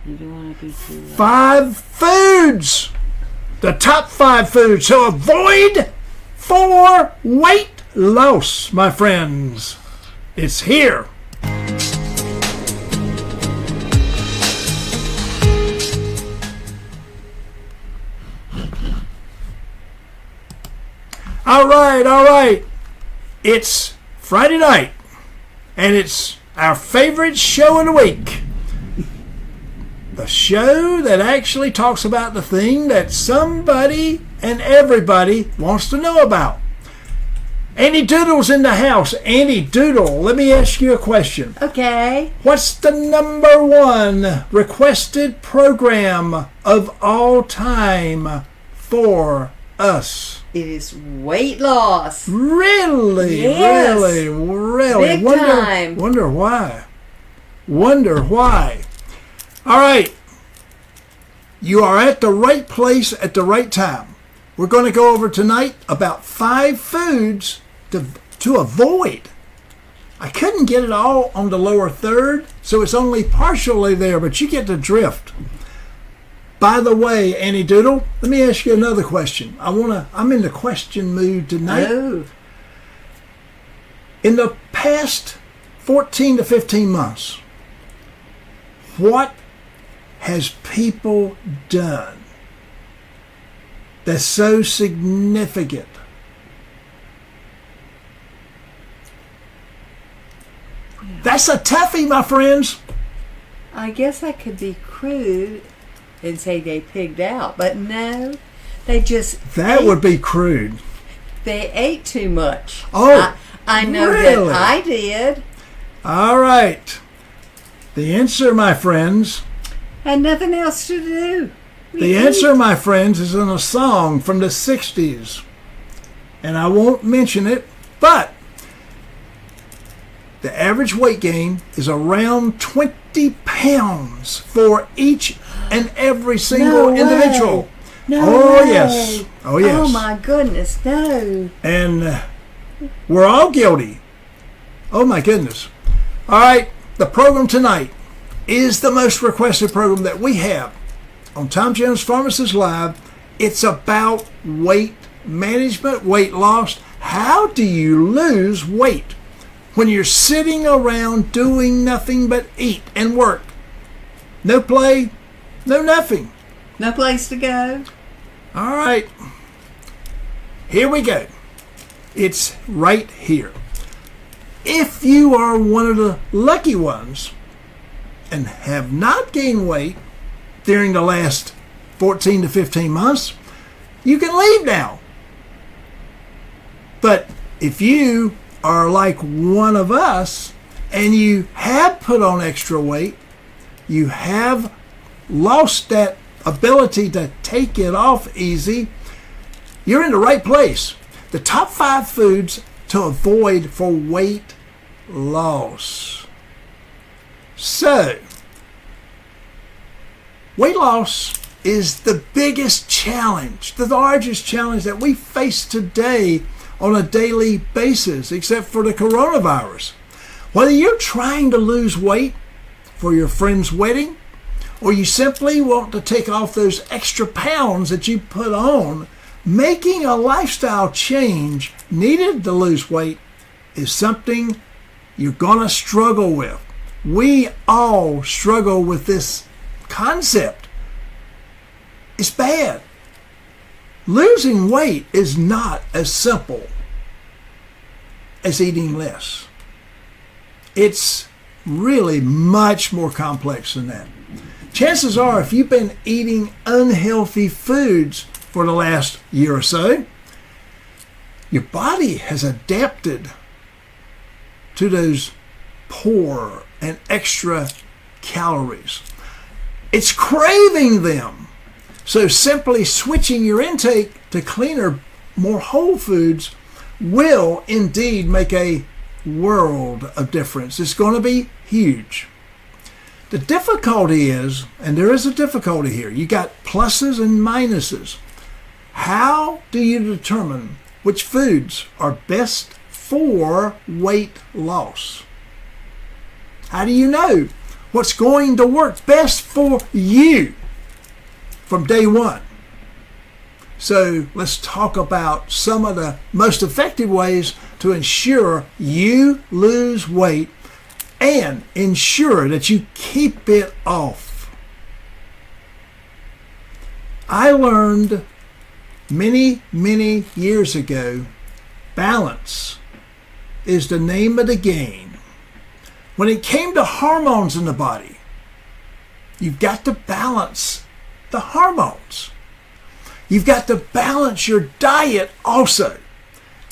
You don't want to be too loud. 5 foods. The top 5 foods to avoid for weight loss, my friends. It's here. All right. It's Friday night, and it's our favorite show of the week. The show that actually talks about the thing that somebody and everybody wants to know about. Annie Doodle's in the house. Annie Doodle, let me ask you a question. Okay. What's the number 1 requested program of all time for us? It is weight loss. Really? Yes. Really? Big time. Wonder why. All right. You are at the right place at the right time. We're going to go over tonight about 5 foods to avoid. I couldn't get it all on the lower third, so it's only partially there, but you get the drift. By the way, Annie Doodle, let me ask you another question. I'm in the question mood tonight. Oh. In the past 14 to 15 months, what has people done that's so significant? That's a toughie, my friends. I guess I could be crude and say they pigged out, but no, they just That would be crude. They ate too much. Oh, I know really? that I did. All right. The answer, my friends, Had nothing else to do. the answer, my friends, is in a song from the 60s. And I won't mention it, but the average weight gain is around 20 pounds for each and every single No individual. way. No Oh, way. yes. Oh, yes. Oh, my goodness, no. And we're all guilty. Oh, my goodness. All right, the program tonight is the most requested program that we have on Tom Jones Pharmacist Live. It's about weight management, weight loss. How do you lose weight when you're sitting around doing nothing but eat and work? No play, no nothing. No place to go. All right. Here we go. It's right here. If you are one of the lucky ones and have not gained weight during the last 14 to 15 months, you can leave now. But if you are like one of us and you have put on extra weight, you have lost that ability to take it off easy, you're in the right place. The top 5 foods to avoid for weight loss. So, weight loss is the biggest challenge, the largest challenge that we face today on a daily basis, except for the coronavirus. Whether you're trying to lose weight for your friend's wedding, or you simply want to take off those extra pounds that you put on, making a lifestyle change needed to lose weight is something you're going to struggle with. We all struggle with this concept. It's bad. Losing weight is not as simple as eating less. It's really much more complex than that. Chances are, if you've been eating unhealthy foods for the last year or so, your body has adapted to those poor and extra calories. It's craving them. So simply switching your intake to cleaner, more whole foods will indeed make a world of difference. It's going to be huge. The difficulty is, and there is a difficulty here, you got pluses and minuses. How do you determine which foods are best for weight loss? How do you know what's going to work best for you from day one. So let's talk about some of the most effective ways to ensure you lose weight and ensure that you keep it off. I learned many years ago, balance is the name of the game. When it came to hormones in the body, you've got to balance the hormones. You've got to balance your diet also.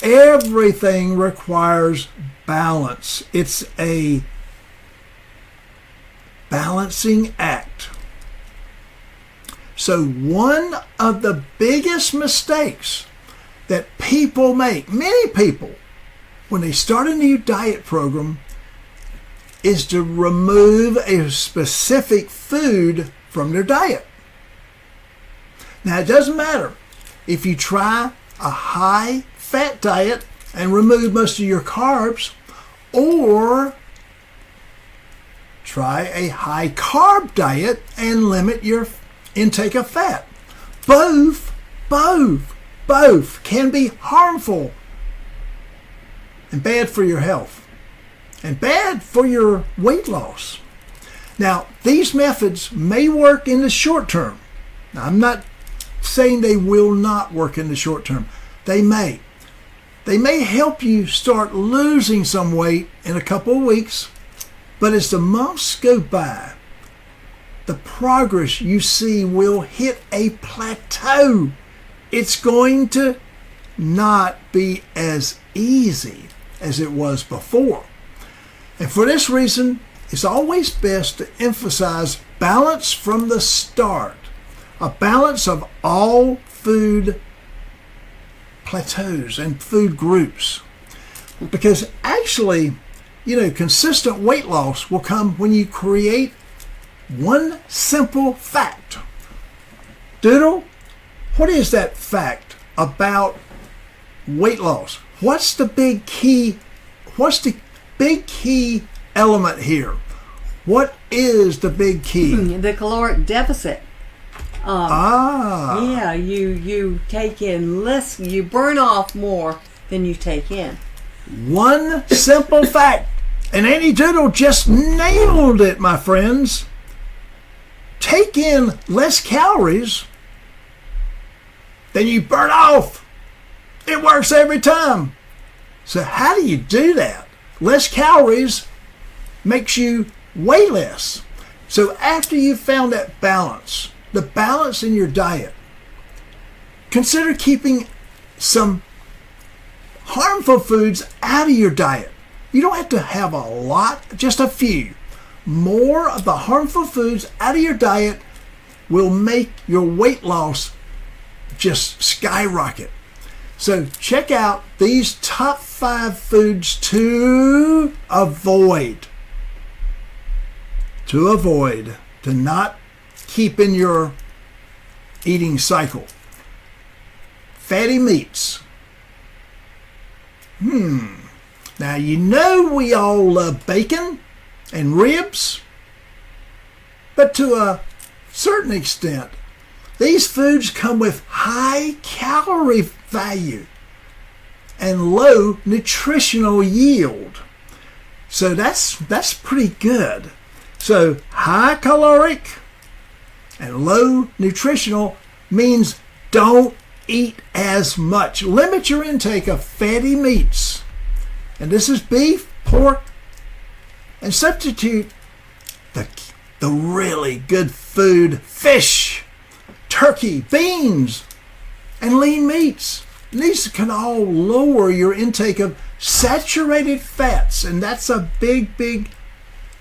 Everything requires balance. It's a balancing act. So one of the biggest mistakes that people make, many people, when they start a new diet program, is to remove a specific food from their diet. Now, it doesn't matter if you try a high-fat diet and remove most of your carbs, or try a high-carb diet and limit your intake of fat. Both can be harmful and bad for your health and bad for your weight loss. Now, these methods may work in the short term. Now, I'm not saying they will not work in the short term. They may. They may help you start losing some weight in a couple of weeks, but as the months go by, the progress you see will hit a plateau. It's going to not be as easy as it was before. And for this reason, it's always best to emphasize balance from the start. A balance of all food plateaus and food groups. Because actually, consistent weight loss will come when you create one simple fact. Doodle, what is that fact about weight loss? What's the big key? What's the big key element here? What is the big key? The caloric deficit. Yeah, you take in less, you burn off more than you take in. One simple fact. And Annie Doodle just nailed it, my friends. Take in less calories than you burn off. It works every time. So how do you do that? Less calories makes you weigh less. So after you've found that balance, the balance in your diet, consider keeping some harmful foods out of your diet. You don't have to have a lot, just a few. More of the harmful foods out of your diet will make your weight loss just skyrocket. So check out these top 5 foods to avoid. To not keep in your eating cycle. Fatty meats. Now, we all love bacon and ribs, but to a certain extent, these foods come with high calorie value and low nutritional yield. So that's pretty good. So high caloric and low nutritional means don't eat as much. Limit your intake of fatty meats. And this is beef, pork, and substitute the really good food, fish, turkey, beans, and lean meats. And these can all lower your intake of saturated fats, and that's a big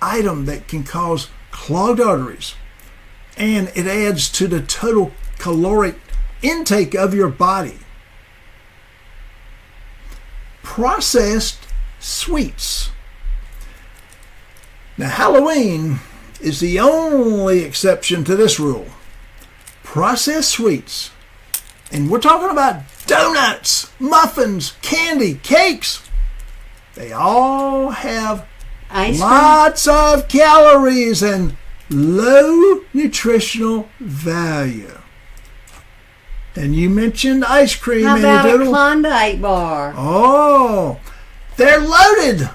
item that can cause clogged arteries. And it adds to the total caloric intake of your body. Processed sweets. Now, Halloween is the only exception to this rule. Processed sweets. And we're talking about donuts, muffins, candy, cakes. They all have Ice cream? Lots of calories and low nutritional value. And you mentioned ice cream. How Minnie about a Doodle. Klondike bar? Oh, they're loaded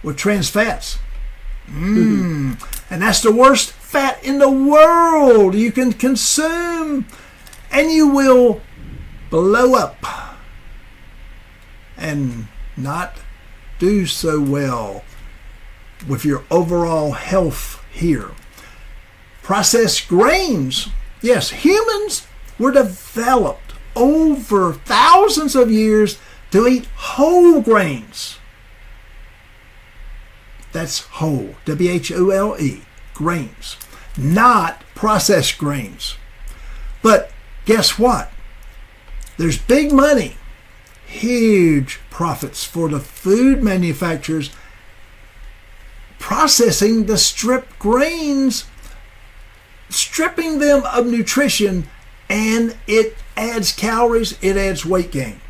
with trans fats. And that's the worst fat in the world you can consume. And you will blow up and not do so well with your overall health here. Processed grains. Yes, humans were developed over thousands of years to eat whole grains. That's whole, W-H-O-L-E, grains, not processed grains. But guess what? There's big money, huge profits for the food manufacturers processing the stripped grains, stripping them of nutrition, and it adds calories, it adds weight gain.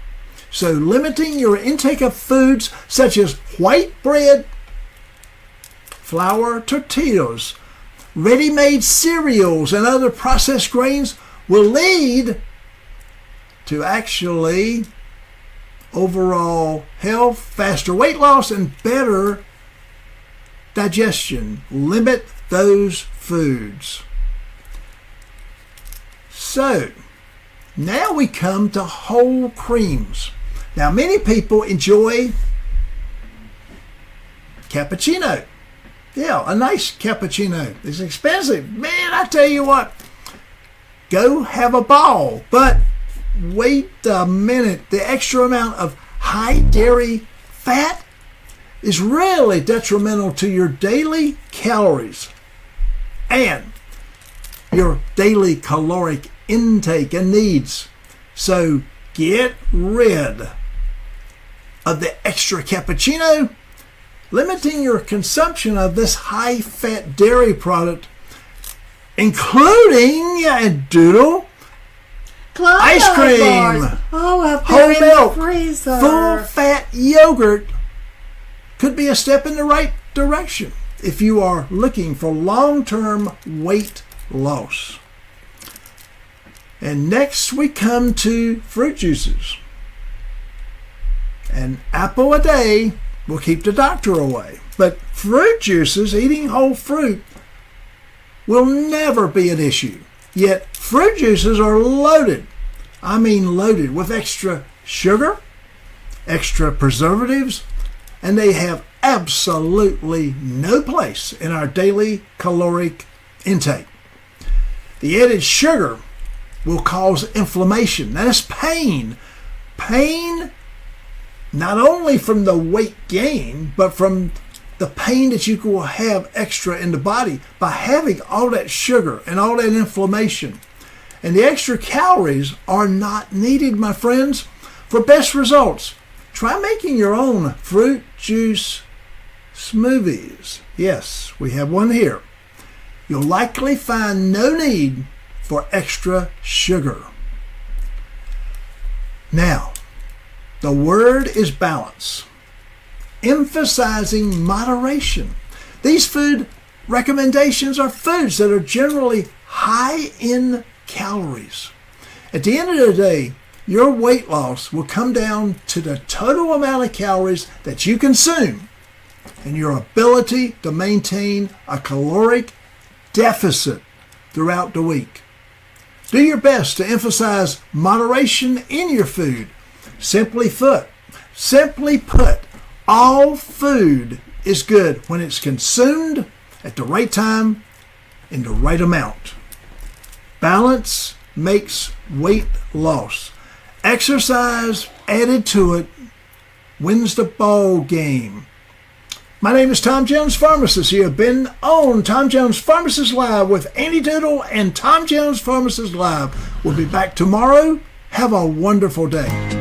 So limiting your intake of foods such as white bread, flour, tortillas, ready-made cereals, and other processed grains will lead to actually overall health, faster weight loss, and better digestion. Limit those foods. So, now we come to whole creams. Now, many people enjoy cappuccino. Yeah, a nice cappuccino. It's expensive. Man, I tell you what, go have a ball. But wait a minute. The extra amount of high dairy fat is really detrimental to your daily calories and your daily caloric intake and needs. So get rid of the extra cappuccino, limiting your consumption of this high-fat dairy product, including Doodle, Klondike ice cream, bars. Oh, up whole there in milk, the freezer. full-fat yogurt could be a step in the right direction if you are looking for long-term weight loss. And next we come to fruit juices. An apple a day will keep the doctor away. But fruit juices, eating whole fruit, will never be an issue. Yet fruit juices are loaded. I mean loaded with extra sugar, extra preservatives, and they have absolutely no place in our daily caloric intake. The added sugar will cause inflammation. That is pain. Pain not only from the weight gain, but from the pain that you will have extra in the body by having all that sugar and all that inflammation. And the extra calories are not needed, my friends. For best results, try making your own fruit juice smoothies. Yes, we have one here. You'll likely find no need for extra sugar. Now, the word is balance, emphasizing moderation. These food recommendations are foods that are generally high in calories. At the end of the day, your weight loss will come down to the total amount of calories that you consume and your ability to maintain a caloric deficit throughout the week. Do your best to emphasize moderation in your food. Simply put, all food is good when it's consumed at the right time in the right amount. Balance makes weight loss. Exercise added to it wins the ball game. My name is Tom Jones Pharmacist. You have been on Tom Jones Pharmacist Live with Andy Doodle and Tom Jones Pharmacist Live. We'll be back tomorrow. Have a wonderful day.